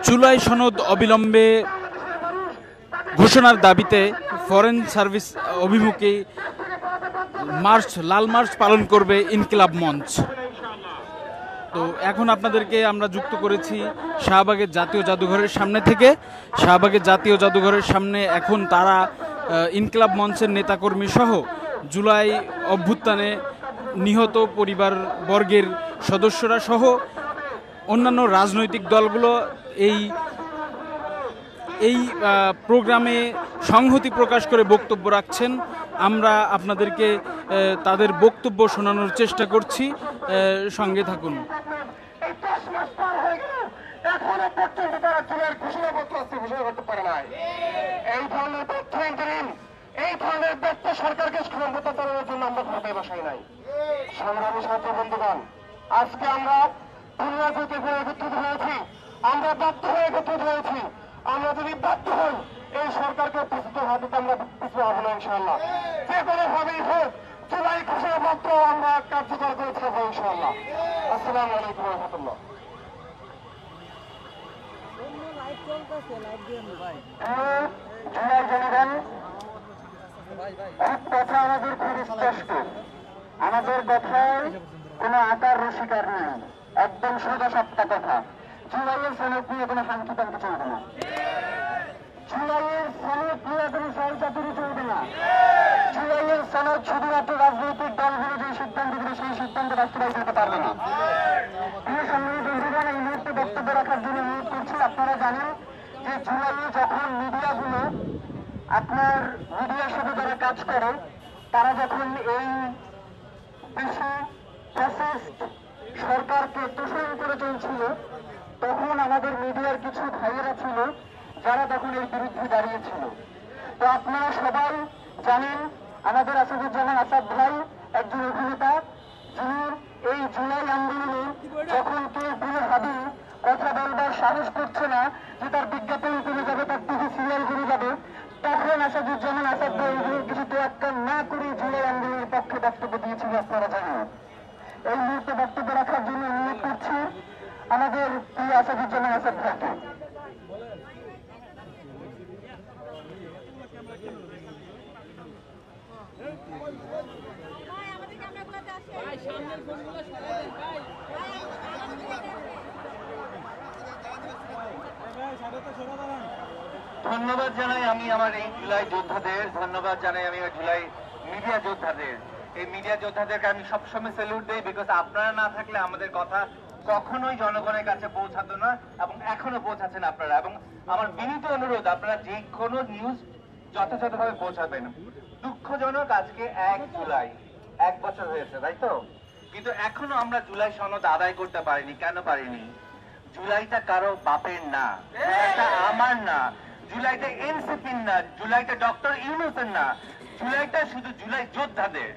জুলাই সনদ অবিলম্বে ঘোষণার দাবিতে ফরেন সার্ভিস অভিমুখে লাল মার্চ পালন করবে ইনকিলাব মঞ্চ। তো এখন আপনাদেরকে আমরা যুক্ত করেছি শাহবাগের জাতীয় জাদুঘরের সামনে থেকে। শাহবাগের জাতীয় জাদুঘরের সামনে এখন তারা ইনকিলাব মঞ্চের নেতাকর্মী সহ জুলাই অভ্যুত্থানে নিহত পরিবার বর্গের সদস্যরা সহ অন্যান্য রাজনৈতিক দলগুলো এই প্রোগ্রামে সংহতি প্রকাশ করে বক্তব্য রাখছেন। আমরা আপনাদেরকে তাদের বক্তব্য শোনানোর চেষ্টা করছি, সঙ্গে থাকুন। সরকারকে ক্ষমতা চালানোর জন্য আমরা ঘরে বসাই নাই। সংগ্রামী ছাত্র বন্ধুগণ, আজকে আমরা দুনিয়া থেকে একত্রিত হয়েছি, আমরা বাধ্য হয়ে একত্রিত হয়েছি। আমরা যদি বাধ্য হই এই সরকারকে পিছুতে হাতে আমরা পিছু হবো না ইনশাআল্লাহ। যে কোনো ভাবেই হোক জুলাই ঘোষণাপত্র আমরা কার্যকর করে থাকবো ইনশাআল্লাহ। আসসালামু আলাইকুম ওয়া রাহমাতুল্লাহ। জুলাই জনগণ, এক কথা আমাদের খুব স্পষ্ট, আমাদের কথায় কোন আকার রসিকার নেই, একদম সোজা সাপটা কথা। জুলাইয়ের সনদ নিয়ে কোনো শান্তি পান্তি চলবে না, জুলাইয়ের সনদ নিয়ে কোনো সহজাতুরি চলবে না। জুলাইয়ের সনদ শুধুমাত্র রাজনৈতিক দলগুলো যে সিদ্ধান্ত দিবে সেই সিদ্ধান্ত বাস্তবায়িত হতে পারবে না। প্রিয় সম্মানিত বন্ধুগণ, এই মুহূর্তে বক্তব্য রাখার জন্য অনুরোধ করছি। আপনারা জানেন যে জুলাইয়ে যখন মিডিয়াগুলো আপনার মিডিয়ার সাথে যারা কাজ করে তারা যখন এই দেশে ফ্যাসিস্ট সরকারকে তোষণ করে চলছিল, তখন আমাদের মিডিয়ার কিছু ভাইয়েরা ছিল যারা তখন এর বিরুদ্ধে দাঁড়িয়েছিল। তো আপনারা সবাই জানেন আমাদের আসাদুজ্জামান আসাদ ভাই একজন অভিনেতা, যিনি এই জুলাই আন্দোলনে যখন কেউ কোনোভাবে কথা বলবার সাহস করছে না যে তার বিজ্ঞাপন করে যাবে, তার টিভি সিরিয়াল করে যাবে, তখন আসাদুজ্জামান আসাদ ভাই কিছু তোয়াক্কা না করে জুলাই আন্দোলনের পক্ষে বক্তব্য দিয়েছিল। আপনারা জানেন। এই মুহূর্তে বক্তব্য রাখার জন্য অনুরোধ করছি আমাদের প্রিয় আসাদুজ্জামান আসাদ ভাইকে। ধন্যবাদ জানাই আমি আমার এই জুলাই যোদ্ধাদের, ধন্যবাদ জানাই আমি জুলাই মিডিয়া যোদ্ধাদের। এই মিডিয়া যোদ্ধাদেরকে আমি সবসময় স্যালুট দিই, বিকজ আপনারা না থাকলে আমাদের কথা কখনোই জনগণের কাছে পৌঁছাতো না এবং এখনো পৌঁছাচ্ছেন আপনারা। এবং আমার বিনীত অনুরোধ, আপনারা যে কোনো নিউজ যথাযথভাবে পৌঁছাবেন। দুঃখজনক, আজকে 1 জুলাই 1 বছর হয়েছে, তাই তো? কিন্তু এখনো আমরা জুলাই সনদ আদায় করতে পারিনি। কেন পারিনি? জুলাইটা কারো বাপের না, জুলাইটা আমার না, জুলাইটা এনসিপির না, জুলাইটা ডক্টর ইউনূসের না, জুলাইটা শুধু জুলাই যোদ্ধাদের।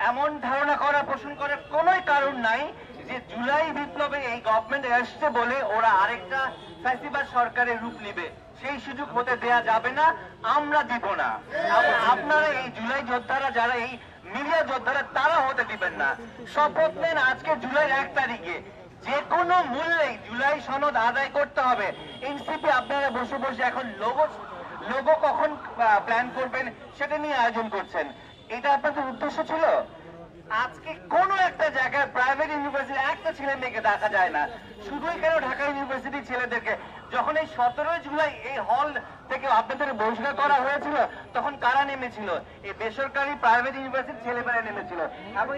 এমন ধারণা করা পোষণ করার কোনো কারণ নাই যে জুলাই বিপ্লবে এই গভর্নমেন্ট আসছে বলে ওরা আরেকটা ফ্যাসিবাদ সরকারের রূপ নিবে। সেই সুযোগ হতে দেয়া যাবে না, আমরা দিব না। আপনারা এই জুলাই যোদ্ধারা, যারা এই মিডিয়া যোদ্ধারা, তারা হতে দিবেন না। শপথ নেন আজকে জুলাই 1 তারিখে যে কোনো মূল্যে জুলাই সনদ আদায় করতে হবে। এনসিপি আপনারা বসে বসে এখন লোগো কখন প্ল্যান করবেন সেটা নিয়ে আয়োজন করছেন। এটা আপনাদের উদ্দেশ্য ছিল? আজকে কোন একটা জায়গায় প্রাইভেট ইউনিভার্সিটি একটা ছেলে মেয়েকে দেখা যায় না। শুধুই কেন ঢাকা ইউনিভার্সিটি ছেলেদেরকে? যখন এই 17 জুলাই এই হল থেকে আপনাদের বহিষ্কার করা হয়েছিল তখন কারা নেমেছিল? এই বেসরকারি প্রাইভেট ইউনিভার্সিটি ছেলেমেয়েরা নেমেছিল। এবং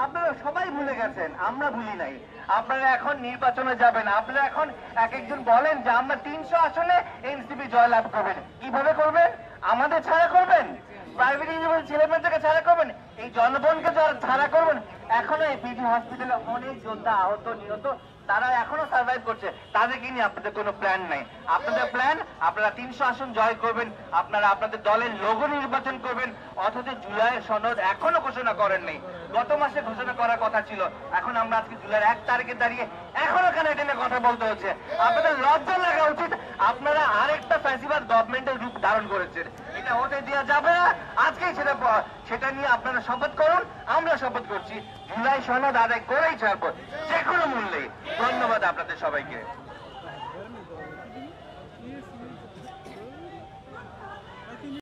আপনারা সবাই ভুলে গেছেন, আমরা ভুলি নাই। আপনারা এখন নির্বাচনে যাবেন, আপনারা এখন এক একজন বলেন যে আমরা 300 আসনে এনসিপি জয়লাভ করবেন। কিভাবে করবেন? আমাদের ছাড়া করবেন? প্রাইভেট ইউনিভার্সিটি ছেলেমেয়েদেরকে ছাড়া করবেন? এই জনগণকে ছাড়া করবেন? এখনো এই পিজি হসপিটালে অনেক যোদ্ধা আহত নিহত, তারা এখনো সার্ভাইভ করছে। তাদেরকে নিয়ে আপনাদের কোনো প্ল্যান নাই। আপনাদের প্ল্যান আপনারা 300 আসন জয় করবেন, আপনারা আপনাদের দলের লোগো নির্বাচন করবেন, অথচ জুলাইয়ের সনদ এখনো ঘোষণা করেন নাই। গত মাসে ঘোষণা করার কথা ছিল, এখন আমরা আজকে জুলাইয়ের 1 তারিখে দাঁড়িয়ে এখনো কেন এটা নিয়ে কথা বলতে হচ্ছে? আপনাদের লজ্জা লাগা উচিত। আপনারা আরেকটা ফ্যাসিবাদ গভর্নমেন্টের রূপ ধারণ করেছেন, এটা হতে দেওয়া যাবে না। আজকেই সেটা নিয়ে আপনারা শপথ করুন, আমরা শপথ করছি জুলাই সনদ আদায় করেই ছাড়বো যে কোনো মূল্যে। ধন্যবাদ আপনাদের সবাইকে।